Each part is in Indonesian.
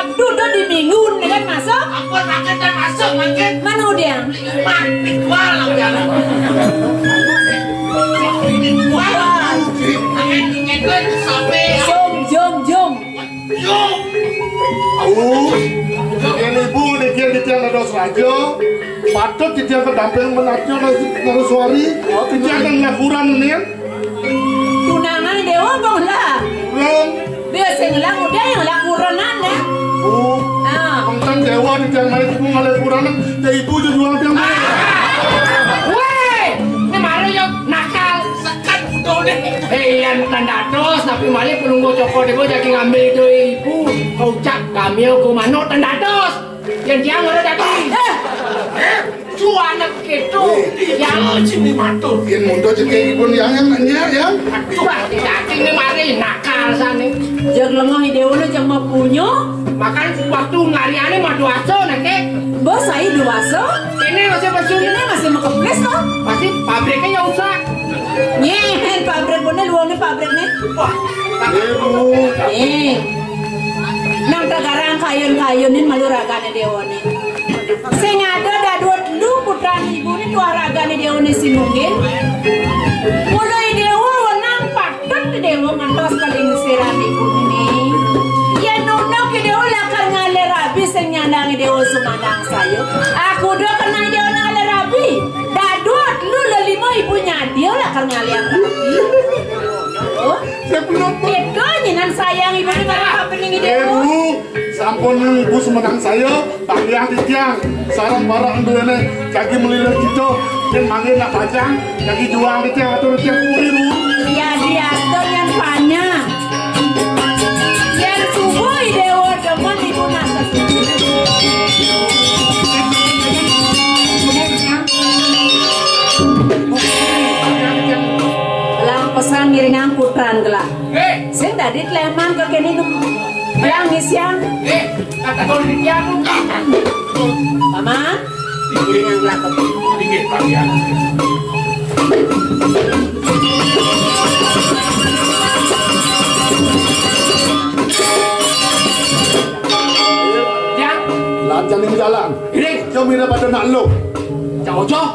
Sabtu tuh di Minggu nih kan masuk. Ampun makin dan masuk makin. Mana udah? Mati jual udah. Jual. Makin ngikut sampai. Jom. Jom. Ini ibu dikir ditiang ada raja. Patut ditiang kedamping menarjo nasi suari. Ditiang yang lakuran ini. Tunangan dewa bang lah. Belum. Biasa ngelang udah yang lakuran anda. Konten dewa ditiang main ibu ngalih kuranan. Jadi ibu jual tiang main. Weh, ini malu yang nakal sekat udah deh. Yang tandados tapi malah penunggu cokor debo jadi ngambil itu ibu. Kau cak kami aku manut tandados. Yang dia nggak ada cuan gitu. Yang sini matur. Yang mundo jadi ibu yang nanya ya. Cuan tidak ini mari nakal sana. Jangan lengah dewa lu jangan mau punya. Makan waktu ngariane madu aso nanti. Bos saya duaso. Ini masih masuk. Ini masih mau kepres toh? Masih pabriknya yang usah. Nyehen pabrik bener luangnya pabrik nih. Wah, Nang tagarang kayun-kayunin malu ragane dewane. Sing ada dadua lu putra ibu ni dua ragane dewane si mungkin. Mulai dewa wenang patut dewa ngantos paling siran ibu ni. Ya nunok ke dewa lakar ngale rabi sing nyandangi dewa sumandang sayo. Aku do kenal dewa ngale rabi. Dadua lu lelima ibunya dia lakar ngale rabi. Itu nyinan sayang ibu ni marah apa nih dewa. Sampun ibu semenang saya, panggil tiang, sarang barang dulu kaki melihat itu, yang manggil nak pajang, kaki jual di tiang atau tiang kuri bu. Ya dia yang banyak. Yang subuh dewa demen ibu nasa Lang pesan ngiringan putran gelap. Saya tadi teleman ke kini tuh. Yang ngisian. kata kau di tiang. Paman. Ngiringan gelap. Dingin kalian. Jalan jalan. Ini jom ini pada nak lo. cocok.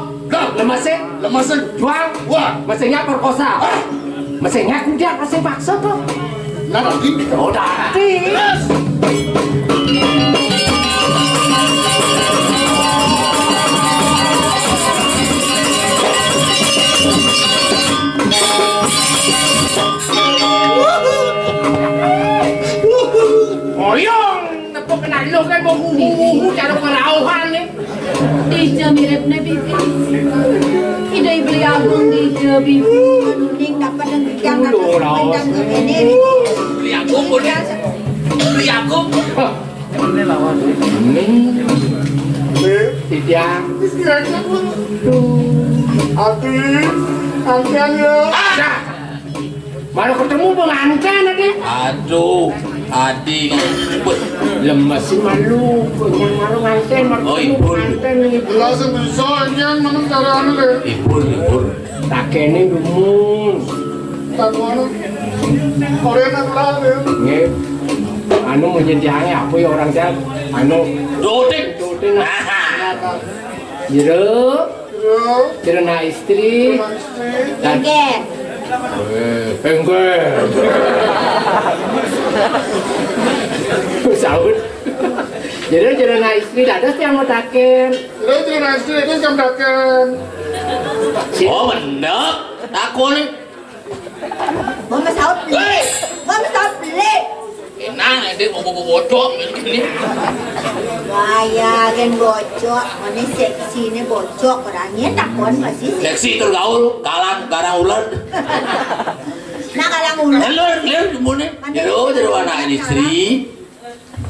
Lemasnya jual. Wah, mesinnya perkosa. Mesinnya kuda mesin paksa tuh. nak lagi. Oh, nanti. Oyong, tepuk kena lo kan bohu cara kerauhan nih. Dija mirip na bibi. Iday beli abang dija bibi. Nuning dapat ng bigyan ka sa ini. Beli aku boleh. Beli aku. Ini lawan. Tidak. Ati, angkat ya. Ada. Baru ketemu pengantin tadi. Aduh, Adi Lemes sih malu, yang malu nganten, malu nganten nih. Langsung bisa yang mana cara anu le. ibur. Tak kene dumun. Tak mana. Korea nak lah le. Nge, anu mau jadi apa ya orang jahat? Anu, Dodik. Jero na istri. Dan enggak. Sahur. Jero na istri dados yang mau taken. Jadi nasi itu jam daken. Oh bener. Aku nih. Mama sahut beli. Mama sahut beli. Enak dia mau bodoh ini. Waya kan bocok. Mana seksi ini bocok. Orangnya takon masih. Seksi tergaul, kalang garang ular. Nah kalau ular. Lihat dimana? Jero anak istri.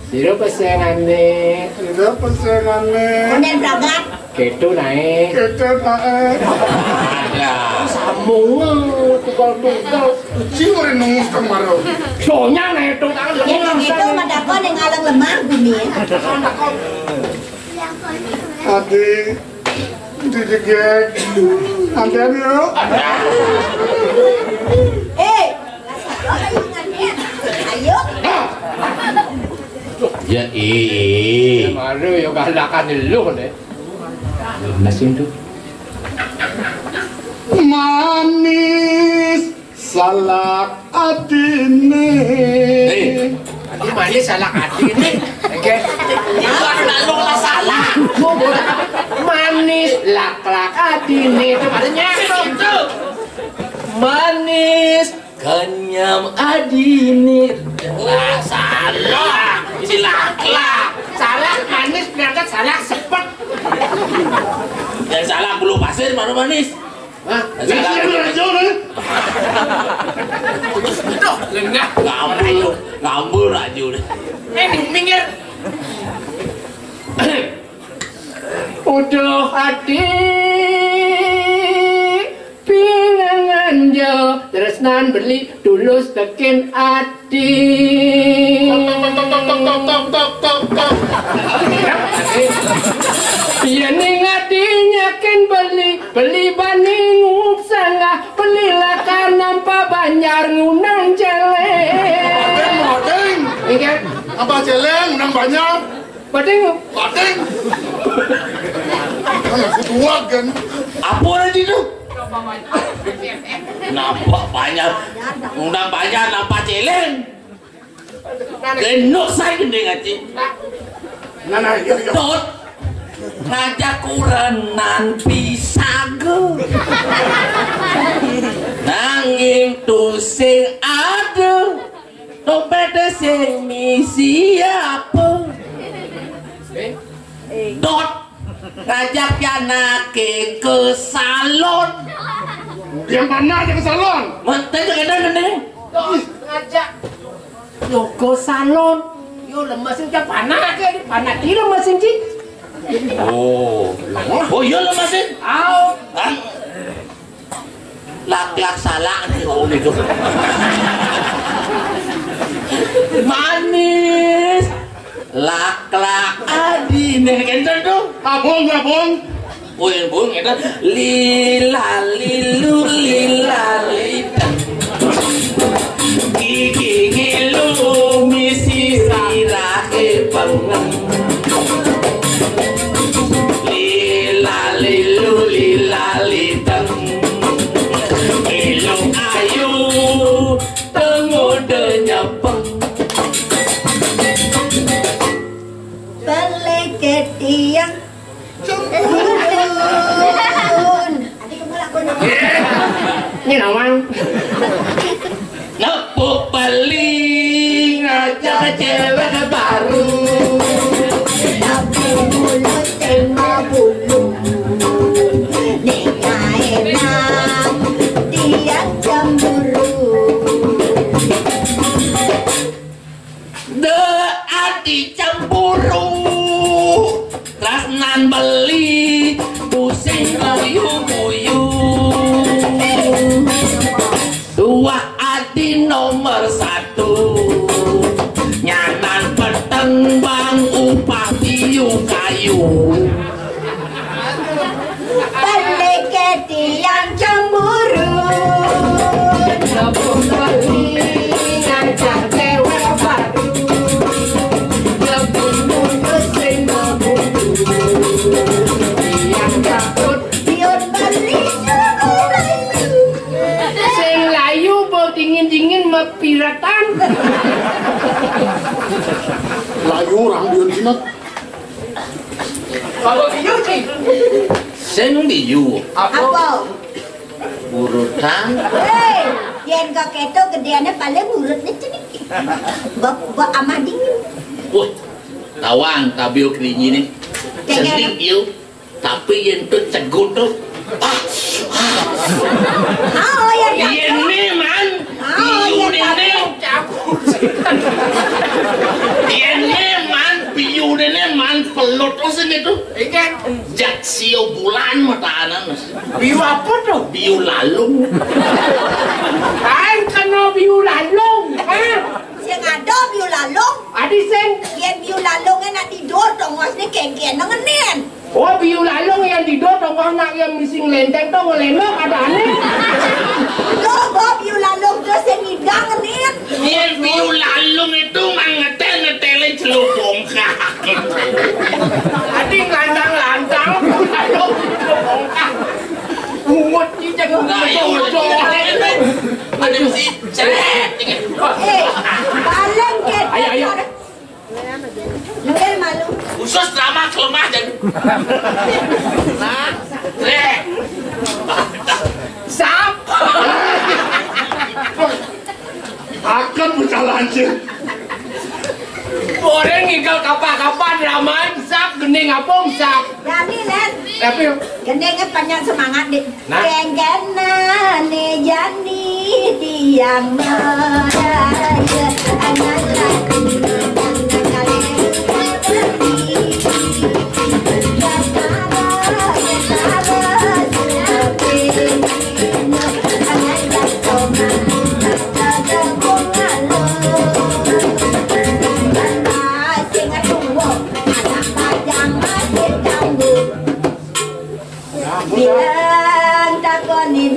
Jero pesenane. Tidak pesenannya. Kemudian berangkat. Ketu naik. Kita naik. Ada. Sambung tunggal. Kucing orang nunggu kemarin. Soalnya naik tuh tangan Yang itu mendapatkan yang alang lemah bumi. Adi, dijegek. Angkat yuk. Ayo. Ya Maru yo galakan lu deh. Nasin tuh. Manis salak atine. Adi manis salak atine. Oke. Lalu lah salah. Manis lak-lak atine itu maksudnya itu. Manis kenyam adine. Lah salah. Isi lak-lak. Salak manis berangkat salak sepet. Yang salah bulu pasir mana manis? Hah? Salah aja nih. Tuh, lengah. Ngambul aja udah. Minggir. Udah adik pinangan jo tresnan beli tulus tekin adik. Yen ngadinya ken beli bani ngup sangah belilah nampa banjar ngunang celeng. Badeng. Ingat Apa celeng nang banyak? badeng Badeng. Masih dua kan? Apa lagi tuh? Nampak banyak. Undang banyak nampak celeng. Genok saya gede ngaji. Nah, iya. Tot ngajak kurenan pisago. Nanging tu sing ada dompet sing misi apa? Tot ngajak yanake ke salon. Yang mana aja ke salon? Menteng kadang gede. ngajak yo ke salon yo lemasin ke panah ke di panah di lemasin ci. Oh iya lemasin. Au Lak-lak salah nih gitu. Manis lak-lak adine kenten tuh. Abong. Bung itu lila lilu lila litan gigi ngilu misi sirahe pengen lila lilu lila litan ilu ayu tengude nyepeng Peleket tiang ini namanya nepuk beli ngajak cewek baru tapi mulut tema bulu nikah enak tiang cemburu de adi cemburu rasnan beli pusing guyu-guyu dua adi nomor satu nyanan peteng bang upah tiyu kayu peleket tiang cemburu nepuk beli ngajak cewek baru lebih mulut tema bulu yang takut bion beli sing layu bau dingin mepiratan. Layu orang bion jinak. Kalau biu sih sing biu apa? urutan Hei, yen kau keto gedeannya paling urutnya sedikit. Bak amat dingin. wah tawang kabio keringi nih sedih biu tapi yang tuh cegut tuh Oh ya ini man biu ini ini man biu ini man pelut lo sini tuh ingat jak sio bulan matanan biu apa tuh? biu lalung Kan kena biu lalung. sing ada biu lalung. Adi sing Yen biu lalungnya nak tidur dong wasnya kengken nengenin. oh biu lalung yang tidur dong anak yang mising lenteng tuh ngelenok ada aneh. Lo bawa biu lalung terus yang hidang ngenin. Biar biu lalung itu ngetel-ngetelin celupong Adik lantang-lantang. Ayo, bongkar. Muat ni jago betul-betul. Ada si ceret. Balang ke. Ayo. Nunggu malu. Khusus drama kelemah jadi. Nah, ceret. Siapa? Akan berjalannya. Orang ngikal kapal-kapal drama sap gening apa sap. Jadi Len. Tapi Gendengnya panjang semangat deh. Nah. Kengkena ne jani diang meraya anak bilang takonin,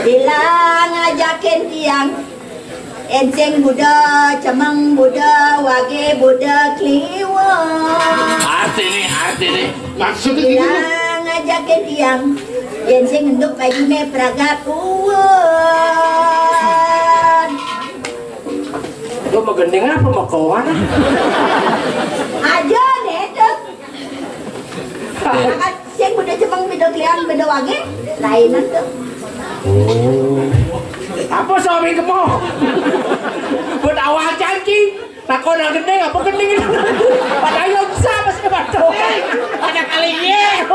bilang ngajakin tiang. Enceng Buddha, Cemang Buddha, Wage Buddha, Kliwon. Arti nih. Maksudnya gini. Bilang ngajakin tiang. Enceng untuk bajunya Praga Puan. lu mau gending apa mau kawan? Aja deh tuh. Makan Ceng Buddha, Cemang Buddha, Kliwon, Buddha Wage, lainan tuh. Apa suami kamu? Buat awal janji. Takut nak gending apa gending itu? Padahal yang besar masih batu. Ada kali ye.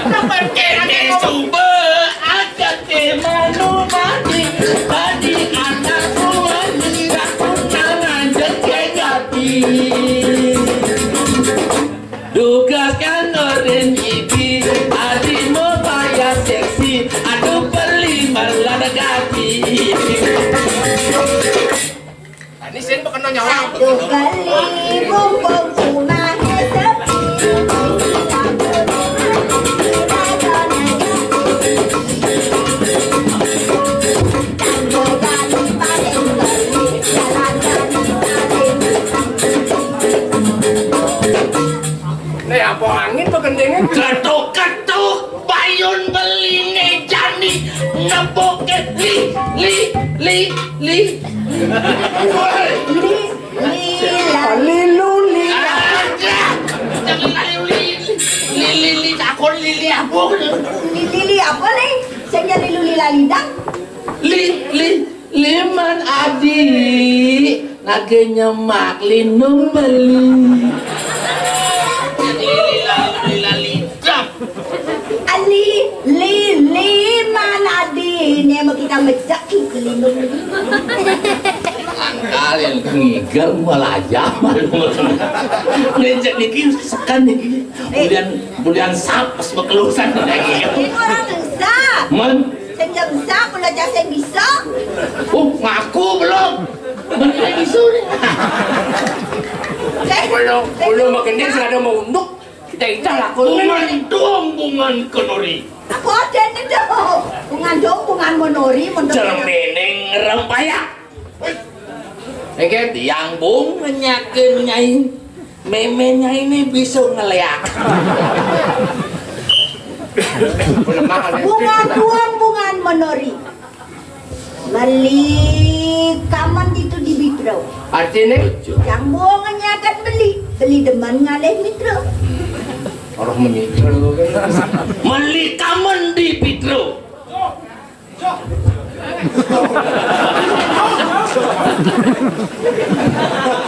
Nampak kene sumber ada kemanu mati. Tadi anak tuan tidak kunangan jejati. Dugaskan orang ini adik mau bayar seksi. Aduh beli melada kaki. Ini sen berkena nyawa. Satu kali bumbung rumah sepi. Nih apa angin tuh gendingnya? Ketuk-ketuk bayun beli ngejani nepok li. Liluli. Ada. Jangan li takon li apa? Lili apa nih? Saya jadi luli lalidang. Liman adik lagi nyemak lindung beli. Ali mana di ini mau kita mecak lindung. Kalian ngigal malah jaman. Ngejek niki sekan niki. Bulian sapas bekelusan lagi. Ini orang besar. Man, Saya besar kalau jasa bisa. ngaku belum. Bener isu nih. Belum mau gending sudah ada mau unduk. Kita itu lakukan. Bungan kenori. Aku ada nih tuh. Bungan monori, Cermening rempaya. Oke, Tiang bung nyakin nyai. Memenya ini bisa ngeleak. Bungan monori. Beli kaman itu di Mitro. artinya Yang buangannya akan beli deman ngalih Mitro. orang menyikir. Meli kamen di Pitro.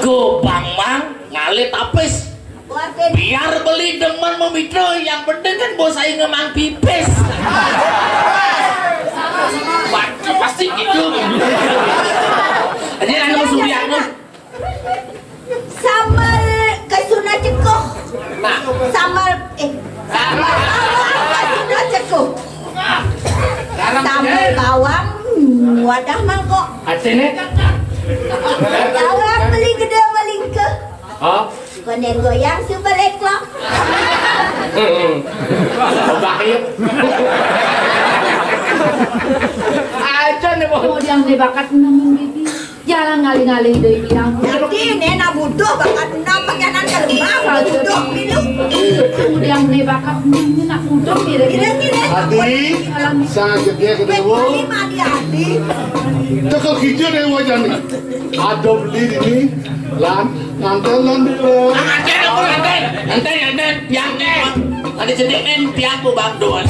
Go Bang ngalit tapis. Buatin Biar beli demen memikro, yang penting kan bos saya ngemang pipis. Baca pasti gitu. Jadi kan Suriano. Samal kasuna cekoh. Nah, Samal kasuna cekoh. Samal bawang wadah mangkok. artinya Bawang beli gede maling ke. oh, Konen goyang sebalik lo. bahaya. Aja nih mau. Kemudian beli bakat namun bibi. Jalan ngali-ngali deui bilang. Jadi nena butuh bakat nampakan kelembang butuh milu. Kemudian ne bakal nak butuh kira-kira. Adi, sang dia ke dewa. Mati adi. Tekal hijau dewa jani. Ada beli ini, lan ngantelan dulu. Nanti tiang ada sedikit tiang tuh bagdoan.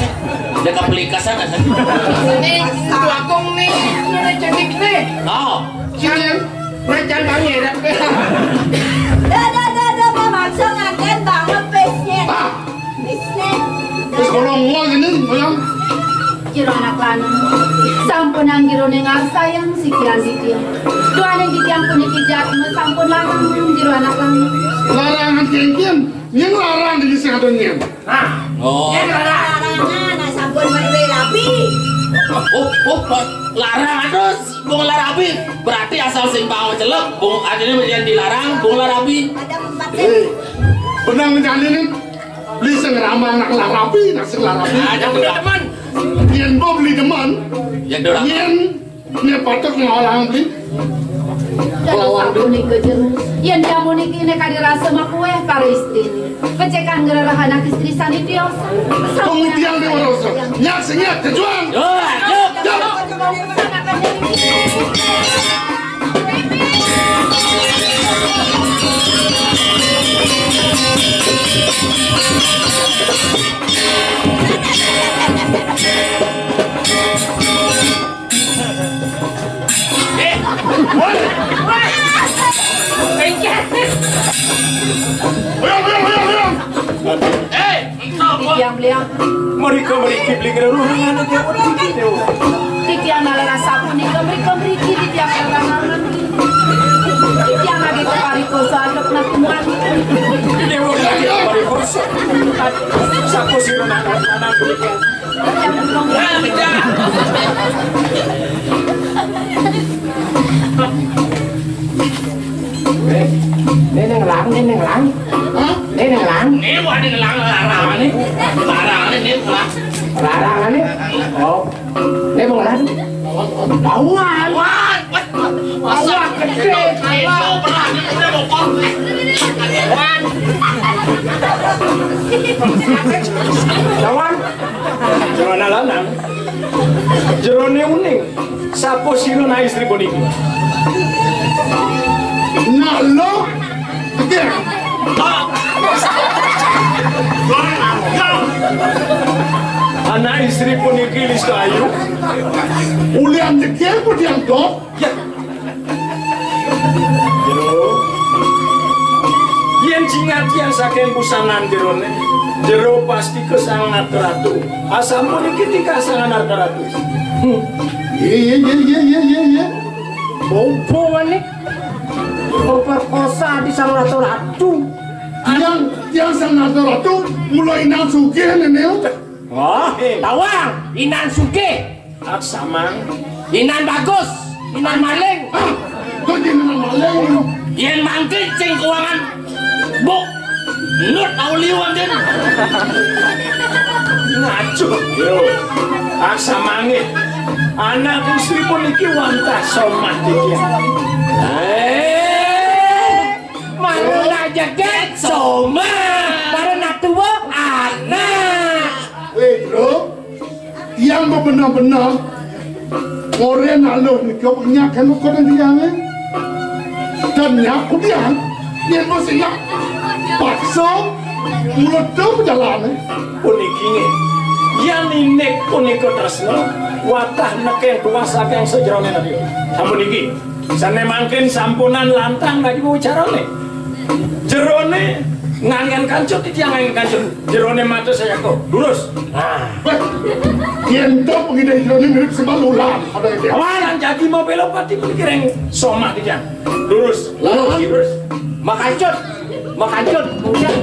Dia kepelikas sana. Nih, itu akong nih, ini cantik nih. Oh, Jangan, rencana banget. Dah maksud ngaken banget pesnya. Pesnya. Terus kalau ngomong ini, ngomong. Jiro anak lanang. Sampun ang jiro nengar sayang sikian. Doa neng ditiang punya kijat sampun lanang jiro anak lanang. Larangan tiang-tiang, yang larang di sini ada nyen. oh, Larangan sampun menwe rapi. larang terus, bung larabi. Berarti asal sing bawa celek, bung akhirnya menjadi dilarang, bung larabi. Ada 4 Benang menjadi ini, beli sengerama anak larapi, nasi larapi. Ada teman. Yen bo beli deman, Yang dorang. yen ini patok ngolah beli. Dan sampun nih kejeru. Yang dia mau niki ne kadirasa mah kue para istri. Pecekan gerah anak istri sani diosa. Kemudian dia waroso, nyak senyak kejuang. Yuk. Hoyong. Yang beliau Mereka beli kerurangan itu titiang dalam rasa pun nih kembri titiang dalam titiang lagi ke parikoso adok nak kuman. Dewa lagi bari kurso. Sapo sih anak belikan. Yang belum Neneng lang. Ini buat ini larang nih. Larangan nih. Oh, ini mau lan. Awan. Awan gede. Awan. Jerona lanang. Jerone uning. Sapo siro na istri boniki. Nak lo, tiga. Anak istri puniki lis kayu. Ulian tiga pun yang top. Jero. Yen jingat yang saking pusanan jerone. Jero pasti kesangat ratu. Asam puniki tika sangat ratu. Iya. Bobo nih. Perkosa di sang ratu-ratu. Yang sang ratu mulai nang sugih nenel. Wah, tawang, inan suke, aksamang, inan bagus, inan maling. Kau jangan maling. Yang mangkit cing keuangan. Bu, nut auliwan den. Ngaco. Yo, aksamange. Anak istri pun iki wantah somat iki. Mangun aja get somat. Para nak tua anak. Bro, yang benar-benar orang lalu ni kau punya kan kau dan dia ni, dan yang kemudian dia mesti nak paksa mulut tu berjalan. Puniki nge, yang inek puniko tersno, watah neken kuasa yang sejerone nabi. Sampun iki, sana mangkin sampunan lantang lagi mau carane. Jerone ngangen kancut iki yang ngangen kancut. Jerone mata saya kok, lurus. Yang tu begini ni mirip sembalulan. Ada yang Awalan jadi mau belok pati pikireng somat iki. Lurus, lurus. Makancut. Kemudian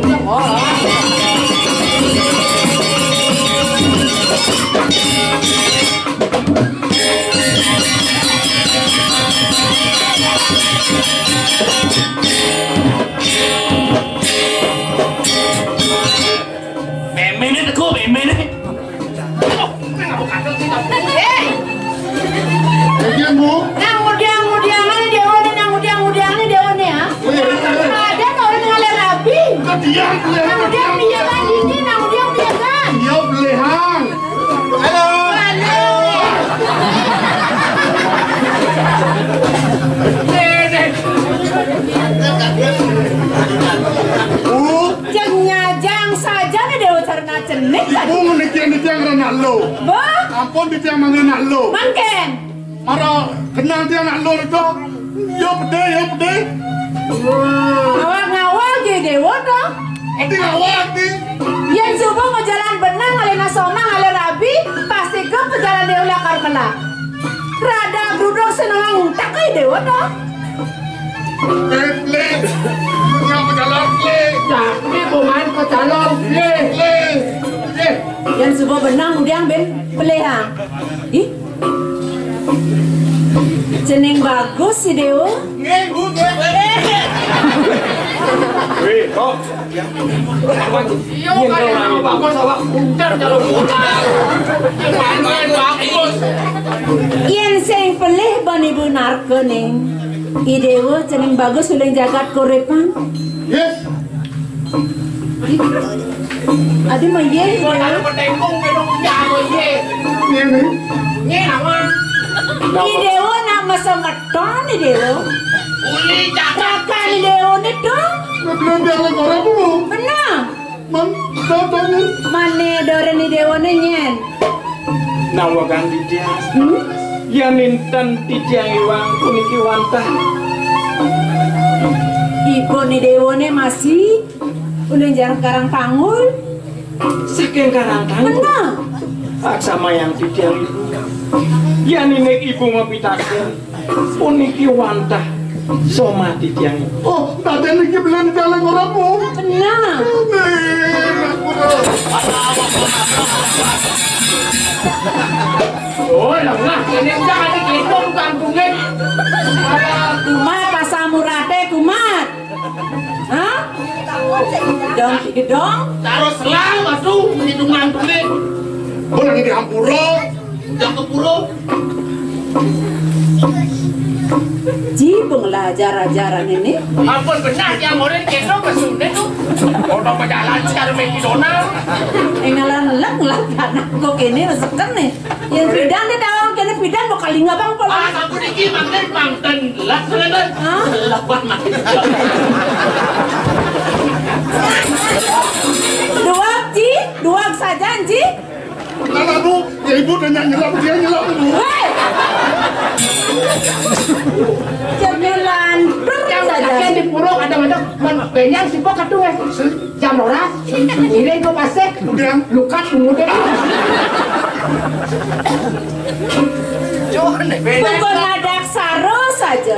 Memen aku, memen. Bagian bu, Nang mudiang-mudiangan dia lo. Bah, Ampun di tiang manggil nak lo. mangken. Mara kenal tiang nak lo itu. Yo pede. Ngawal-ngawal ge dewa toh. Ati ngawak di. Yang subuh mau jalan benang ngale nasoma ngale rabi pasti ke pejalan dewa lakar kena. Rada brudok senang tak ke dewa toh. Le. Yang berjalan le. Tapi bukan ke calon. Le. Yang subuh benang udah ben pelehang. Ih. Jeneng bagus si dewa. Ngebu. Wih, kok. Iya kan yang bagus awak buntar calon bola. Yang mana yang bagus? Yang sing pelih bani benar kening. I dewa jeneng bagus uleng jagat korepan. Yes. Adi mah ye. Kalau berdengkung gedung jauh ye. Ini. Nye nama. I dewa nama semeton i dewa. Uli cakap. Rakan i dewa ni dong. Belum dia lagi orang bu. Benar. Man, datangnya. Mane doren i dewa ni nyen. Nawagan di dia. Ya nintan tijang iwang puniki wantah. Ibu ni dewa ni masih uleng jarang karang tangul. Saking karang tangguh. Benar. Sama yang tijang ibu. Ya ninek ibu ngopitaken puniki wantah soma tijang ibu. Oh, tadi lagi bilang dia lagi orang bu. Benar. Oh, lah, ini jangan digendong kampungnya. Kumat pasamurate kumat. Hah? Dong, gedong. Taruh selang atuh perhitungan duit. Oh, lagi di Hampura. Udah ke puro. Jibung lah ajar-ajaran ini. Ampun benar yang murid gendong ke Sunda tuh. Udah berjalan secara McDonald. Ngalang-ngalang lah anak kok ini resekan nih. Yang bidang dia tahu kini bidang mau kali nggak bang pola. Ah, aku niki manten lah sebenarnya. Hah? Lawan makin. Dua saja Ji. Nah, bu, ya ibu dan nyelap dia nyelap bu. Hei. Cemilan Yang saja. kakek di puro kadang-kadang benyang si pok katu jam ora. Ini itu pasek. Kemudian, Lukat kemudian. Pukul nadak saro saja.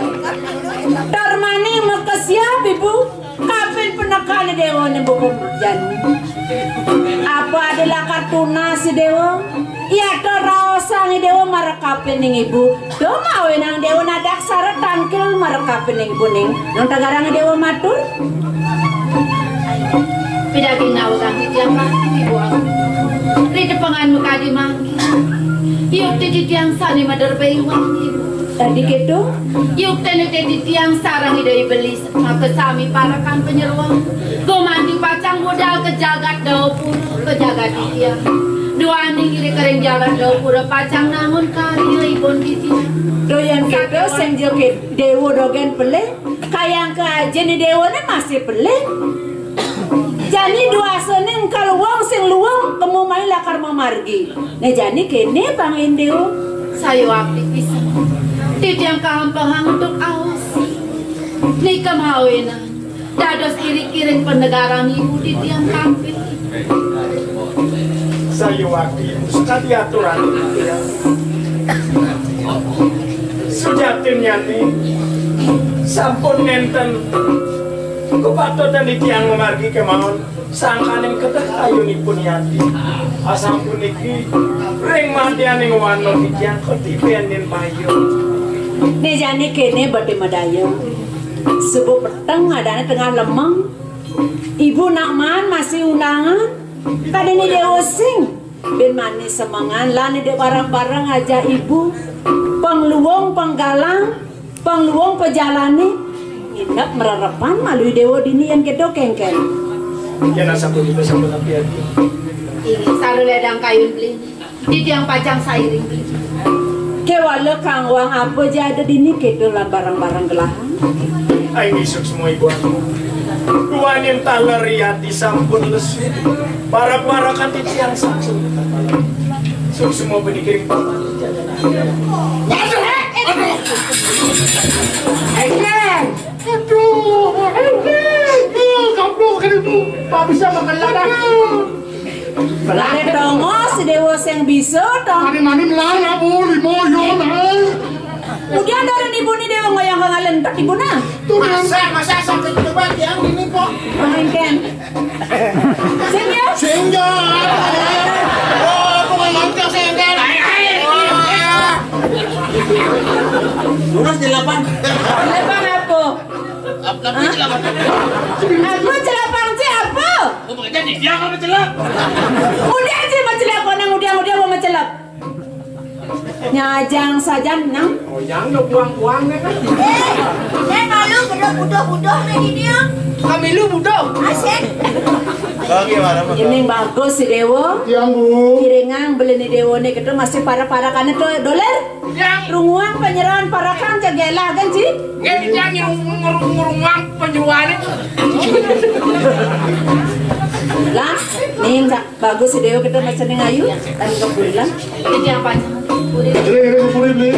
Darmani mau siap ibu. Kapan penekan dewa nih buku jani? Apa adalah kartuna si dewa? Ya terasa nih dewa marakapen ning ibu. Do mau nang dewa nadak saro tangkil marakapen ning ibu ning. Nang tagarang dewa matur. Pidaging nawag di tiang mati ibu aku. Rida pangan mukadi mangki. Yuk di tiang sani madar bayuan ibu. Tadi gitu. Yuk tene di tiang sarang ida ibeli maka sami parakan penyeruang. Gomandi pacang modal kejagat daupur kejagat di tiang. Dua ning iri kering jalan daupur pacang namun kari ibon di tiang. Doyan gitu sing joget dewa dogen peleh. Kayang ke aja nih dewa nih masih peleh. Jani dua seneng kalau wong sing luwang temu mai lakar memargi. Nah jani kene pangin dewa. Sayo aktivis. Di tiang kahampang untuk awas. Ni kemawinan. Dados iri-iring pendegaran ibu di tiang kampil. Saya waktu tadi aturan ya. Sujatinnya nih sampun nenten kepatutan di tiang memargi kemauan sangkaning kedah ayunipun yati asampun iki ring mandianing wano di tiang ketipenin payu. Nih jani kene bade madayo. Subuh peteng adanya tengah lemeng. Ibu nak man masih undangan. Tadi ni dewa sing. Ben manis semangan lah ni dek barang-barang aja ibu. Pengluwong penggalang, pengluwong pejalani. Indak mererepan malu dewa dini yang kedo kengken. Ya nasa pun itu sama tapi hati. Ini saru ledang kayun beli. Di tiang pacang sairing beli. Kewala kang wang apa aja ada dini kedo lah barang-barang gelahan. Ay isok semua ibu aku. Ruanin taler hati sampun lesu. Para-para kan di tiang saksun. semua dikirim Kamu kan itu tak bisa makan ladang. Lare tongo si dewa yang bisa tong. Mani melana bu, limo yo nah. Kemudian dari ibu ni dewa ngoyang ngalen tak ibu na. Masa sampai coba yang ini kok. Pemainkan. Senyor. Senyor. Oh, pengalaman senyor. Lurus di lapan. Lepang apa? Apa celap? Aku celapang siapa? Kau mengajar ni dia kau celap. Udah aja mencelap orang udah mau mencelap. Nyajang saja nang. oh yang lo buang-buang kan Malu budak-budak ni dia. Kami lu budak. Asyik. Bagaimana? Ini bagus si dewa. Yang bu. Kiringang beli ni dewa ni kita masih para kan itu dolar. Yang Runguang penyerahan para kan jagelah kan sih? nggak yang ngurung-ngurung penjualan itu. Lah, nih bagus si dewa kita masih nih ayu dan kebulan. Jadi apa? Ini boleh beli.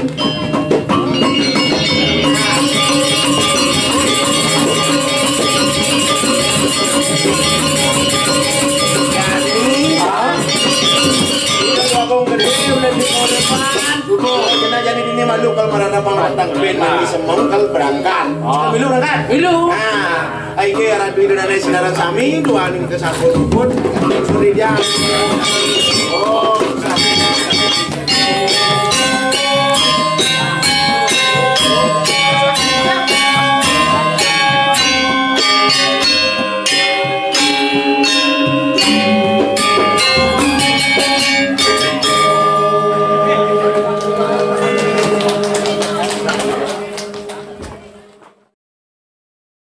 Jadi ini malu kalau mana pangratang ben mandi semong kalau berangkat. Milu berangkat. Milu. Nah, ai ke arah duit dan sinaran sami dua ning ke satu pun suri dia.